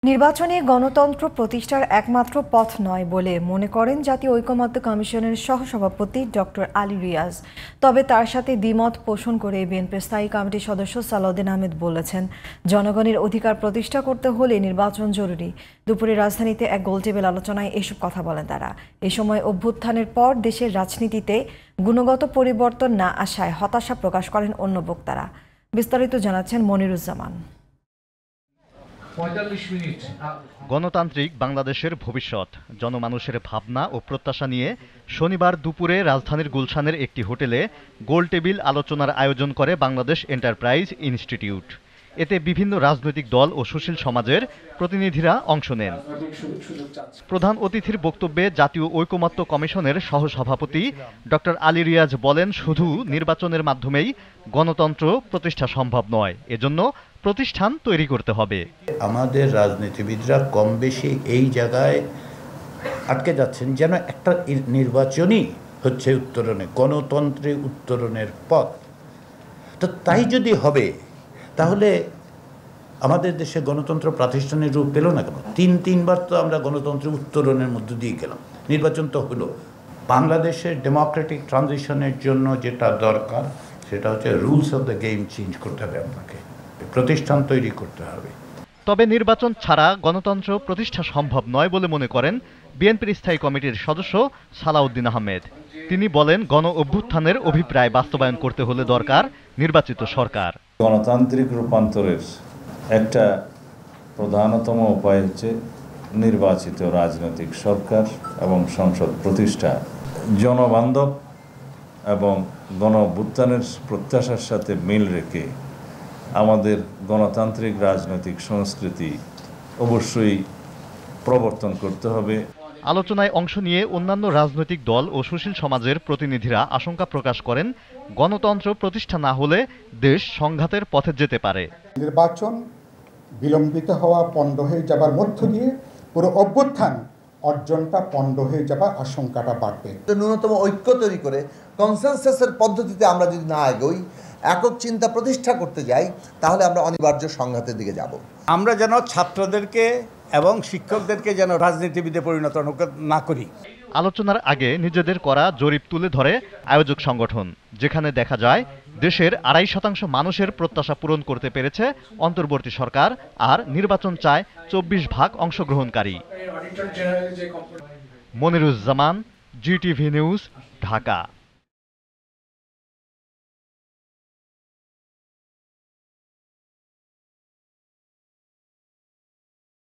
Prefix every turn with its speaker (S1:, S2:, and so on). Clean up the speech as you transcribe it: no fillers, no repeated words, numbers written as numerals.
S1: নির্বাচনে গণতন্ত্র প্রতিষ্ঠার একমাত্র পথ নয় বলে মনে করেন জাতীয় ঐকমত্য কমিশনের সহসভাপতি ডক্টর আলী রিয়াজ। তবে তার সাথে দ্বিমত পোষণ করে বিএনপির স্থায়ী কমিটির সদস্য সালাউদ্দিন আহমেদ বলেছেন, জনগণের অধিকার প্রতিষ্ঠা করতে হলে নির্বাচন জরুরি। দুপুরে রাজধানীতে এক গোলটেবিল আলোচনায় এসব কথা বলেন তারা। এ সময় অভ্যুত্থানের পর দেশের রাজনীতিতে গুণগত পরিবর্তন না আসায় হতাশা প্রকাশ করেন অন্য বক্তারা। বিস্তারিত জানাচ্ছেন মনিরুজ্জামান।
S2: গণতান্ত্রিক বাংলাদেশের ভবিষ্যৎ, জনমানুষের ভাবনা ও প্রত্যাশা নিয়ে শনিবার দুপুরে রাজধানীর গুলশানের একটি হোটেলে গোলটেবিল আলোচনার আয়োজন করে বাংলাদেশ এন্টারপ্রাইজ ইনস্টিটিউট। এতে বিভিন্ন রাজনৈতিক দল ও সুশীল সমাজের প্রতিনিধিরা অংশ নেন। প্রধান অতিথির বক্তব্যে জাতীয় ঐকমত্য কমিশনের সহসভাপতি ডক্টর আলী রিয়াজ বলেন, শুধু নির্বাচনের মাধ্যমেই গণতন্ত্র প্রতিষ্ঠা সম্ভব নয়, এজন্য প্রতিষ্ঠান তৈরি করতে হবে।
S3: আমাদের রাজনীতিবিদরা কম বেশি এই জায়গায় আটকে যাচ্ছেন যেন একটা নির্বাচনই হচ্ছে উত্তরণে, গণতন্ত্রে উত্তরণের পথ। তো তাই যদি হবে তাহলে আমাদের দেশে গণতন্ত্র প্রাতিষ্ঠানিক রূপ পেল না কেন? তিনবার তো আমরা গণতন্ত্রের উত্তরণের মধ্য দিয়ে গেলাম, নির্বাচন তো হলো। বাংলাদেশের ডেমোক্রেটিক ট্রানজিশনের জন্য যেটা দরকার সেটা হচ্ছে rules of the game change করতে হবে, আপনাকে প্রতিষ্ঠান তৈরি করতে হবে।
S2: তবে নির্বাচন ছাড়া গণতন্ত্র প্রতিষ্ঠা সম্ভব নয় বলে মনে করেন বিএনপির স্থায়ী কমিটির সদস্য সালাউদ্দিন আহমেদ। তিনি বলেন, গণ অভ্যুত্থানের অভিপ্রায় বাস্তবায়ন করতে হলে দরকার নির্বাচিত সরকার।
S4: গণতান্ত্রিক রূপান্তরের একটা প্রধানতম উপায় হচ্ছে নির্বাচিত রাজনৈতিক সরকার এবং সংসদ প্রতিষ্ঠা। জনবান্ধব এবং গণ অভ্যুত্থানের প্রত্যাশার সাথে মিল রেখে আমাদের গণতান্ত্রিক রাজনৈতিক সংস্কৃতি অবশ্যই প্রবর্তন করতে হবে।
S2: আলোচনায় অংশ নিয়ে অন্যান্য রাজনৈতিক দল ও সুশীল সমাজের প্রতিনিধিরা আশঙ্কা প্রকাশ করেন, গণতন্ত্র প্রতিষ্ঠা না হলে দেশ সংঘাতের পথে যেতে পারে।
S5: নির্বাচন বিলম্বিত হওয়া, পণ্ড হয়ে যাবার মধ্য দিয়ে পুরো অভ্যুত্থান অর্জনটা পণ্ড হয়ে যাবার আশঙ্কাটা বাড়বে।
S6: ন্যূনতম ঐক্য তৈরি করে কনসেনসাসের পদ্ধতিতে আমরা যদি না এগোই, একক চিন্তা প্রতিষ্ঠা করতে যাই, তাহলে আমরা অনিবার্য সংঘাতের দিকে যাব।
S7: আমরা যেন ছাত্রদেরকে এবং শিক্ষকদেরকে যেন রাজনীতিবিদে পরিণত না করি।
S2: আলোচনার আগে নিজেদের করা জরিপ তুলে ধরে আয়োজক সংগঠন, যেখানে দেখা যায় দেশের ২.৫% মানুষের প্রত্যাশা পূরণ করতে পেরেছে অন্তর্বর্তী সরকার, আর নির্বাচন চায় ২৪% অংশগ্রহণকারী। Moniruzzaman, GTV news, Dhaka.